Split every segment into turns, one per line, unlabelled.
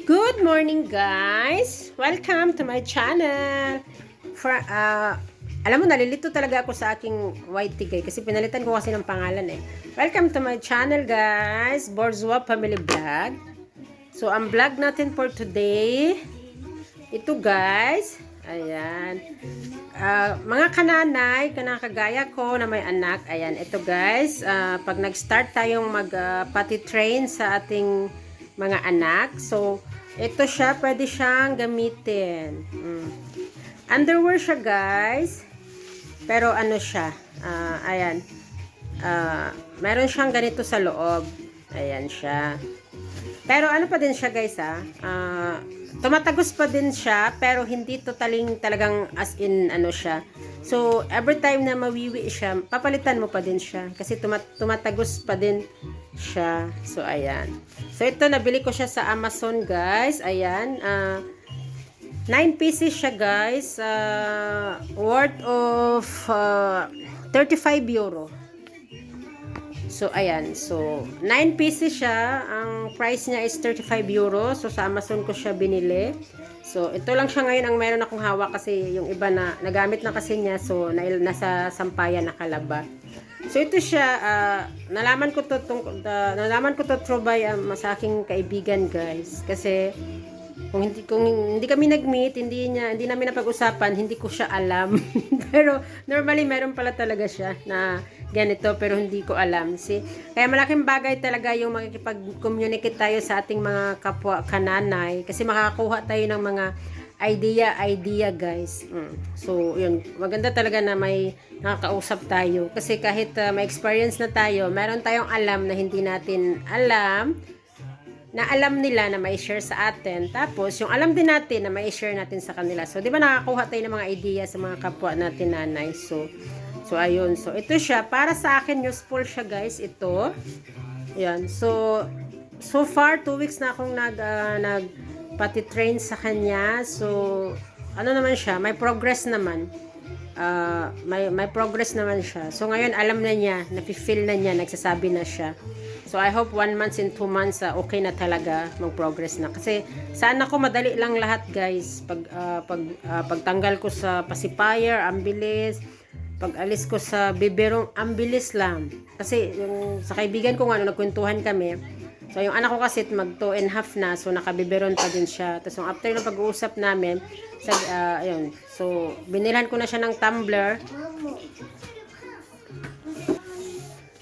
Good morning, guys! Welcome to my channel. Alam mo, nalilito talaga ako sa aking white tigay kasi pinalitan ko kasi ng pangalan eh. Welcome to my channel, guys. Borzua Family Vlog. So, ang vlog natin for today, ito guys, ayan. Mga kananay, kanakagaya ko na may anak, ayan, ito guys, pag nag-start tayong mag-potty train sa ating mga anak, so, ito siya, pwede siyang gamitin. Underwear siya guys, pero ano siya, ayan, meron siyang ganito sa loob, ayan siya. Pero ano pa din siya guys tumatagos pa din siya, pero hindi totaling talagang as in ano siya. So, every time na mawiwi siya, papalitan mo pa din siya. Kasi tumatagos pa din siya. So, ayan. So, ito, nabili ko siya sa Amazon guys. Ayan. 9 pieces siya guys. Worth of 35 euro. So, ayan. So, 9 pieces siya. Ang price niya is 35 euro. So, sa Amazon ko siya binili. So, ito lang siya ngayon ang meron akong hawak kasi yung iba na nagamit na kasi niya. So, nasa sampayan nakalaba. So, ito siya. Nalaman ko to through by sa aking kaibigan guys. Kasi, kung hindi kami nag-meet, hindi namin napag-usapan, hindi ko siya alam. Pero normally meron pala talaga siya na ganito pero hindi ko alam. Kaya malaking bagay talaga yung makikipag-communicate tayo sa ating mga kapwa kananay kasi makakakuha tayo ng mga idea guys. So, yun, maganda talaga na may nakakausap tayo kasi kahit may experience na tayo, meron tayong alam na hindi natin alam, na alam nila na may share sa atin. Tapos, yung alam din natin na may share natin sa kanila. So, di ba nakakuha tayo ng mga idea sa mga kapwa natin nanay. So, ayun. So, ito siya. Para sa akin, useful siya, guys. Ito. Yan. So far, 2 weeks na akong potty train sa kanya. So, ano naman siya? May progress naman. May progress naman siya. So, ngayon, alam na niya. Nafe-feel na niya. Nagsasabi na siya. So, I hope 1 month and 2 months, okay na talaga mag-progress na. Kasi, saan ako madali lang lahat, guys. Pagtanggal ko sa pacifier, ang bilis. Pag-alis ko sa biberong, ang bilis lang. Kasi, sa kaibigan ko nga, nagkwentuhan kami. So, yung anak ko kasi mag 2.5 na. So, nakabiberon pa din siya. Tapos, after ng pag-uusap namin, ayun. So, binilhan ko na siya ng tumbler.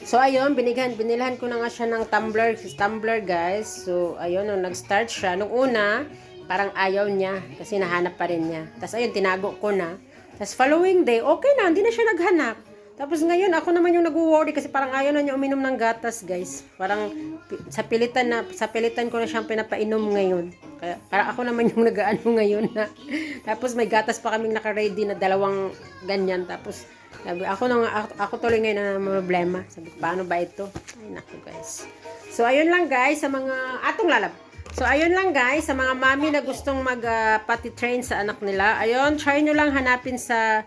So, ayun, binilhan ko na nga siya ng tumbler guys. So, ayun, nung nag-start siya, nung una, parang ayaw niya, kasi nahanap pa rin niya. Tapos, ayun, tinago ko na. Tapos, following day, okay na, hindi na siya naghanap. Tapos, ngayon, ako naman yung nag-worry, kasi parang ayaw na niya uminom ng gatas, guys. Parang, sa pilitan ko na siyang pinapainom ngayon. Kaya, parang ako naman yung nag-ano ngayon na. Tapos, may gatas pa kaming naka-ready na 2 ganyan. Tapos, sabi, ako tuloy ngayon na problema. Sabi, paano ba ito? Ay, naku guys. So, ayun lang guys, sa mga, So, ayun lang guys, sa mga mami na gustong mag-potty train sa anak nila. Ayun, try nyo lang hanapin sa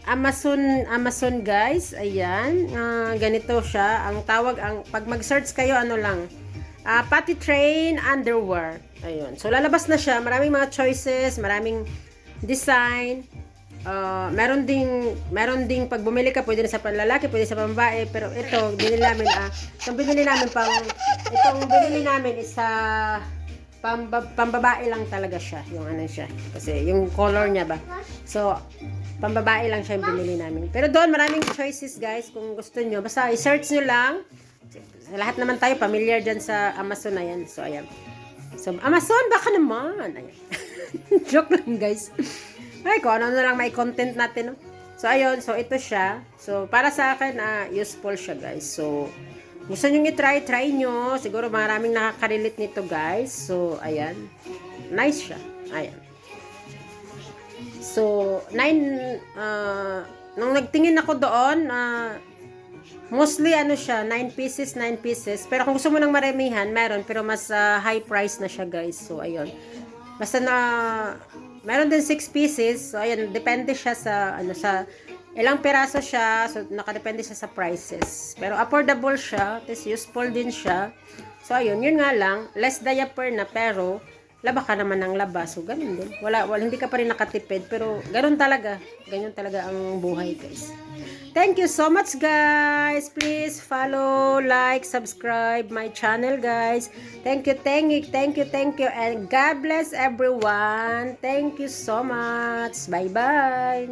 Amazon guys. Ayan, ganito siya. Ang tawag, pag mag-search kayo, ano lang, potty train underwear. Ayun. So, lalabas na siya. Maraming mga choices, maraming design. Meron ding pag bumili ka, pwede na sa panlalaki, pwede sa pambabae, pero ito, binili namin itong binili namin is sa pambabae lang talaga siya, yung ano siya, kasi yung color niya ba. So, pambabae lang siya yung binili namin. Pero doon, maraming choices guys, kung gusto nyo. Basta i-search nyo lang. Lahat naman tayo familiar dyan sa Amazon na yan. So, ayan. So, Amazon, baka naman. Ayan. Joke lang guys. Ay, kung ano na lang may content natin, no? So, ayun. So, ito siya. So, para sa akin, useful siya, guys. So, gusto nyo try nyo. Siguro maraming nakaka-relate nito, guys. So, ayan. Nice siya. Ayan. So, nung nagtingin ako doon, mostly, ano siya, 9 pieces. Pero kung gusto mo ng maramihan, meron. Pero mas high price na siya, guys. So, ayun. Basta meron din 6 pieces. So, ayan, depende siya sa ilang peraso siya. So, nakadepende siya sa prices. Pero affordable siya. Tapos useful din siya. So, ayun, yun nga lang. Less diaper na, pero laba ka naman ng laba. So, ganun din. Wala, hindi ka pa rin nakatipid. Pero, ganun talaga. Ganyan talaga ang buhay, guys. Thank you so much, guys. Please follow, like, subscribe my channel, guys. Thank you, thank you, thank you, thank you. And God bless everyone. Thank you so much. Bye-bye.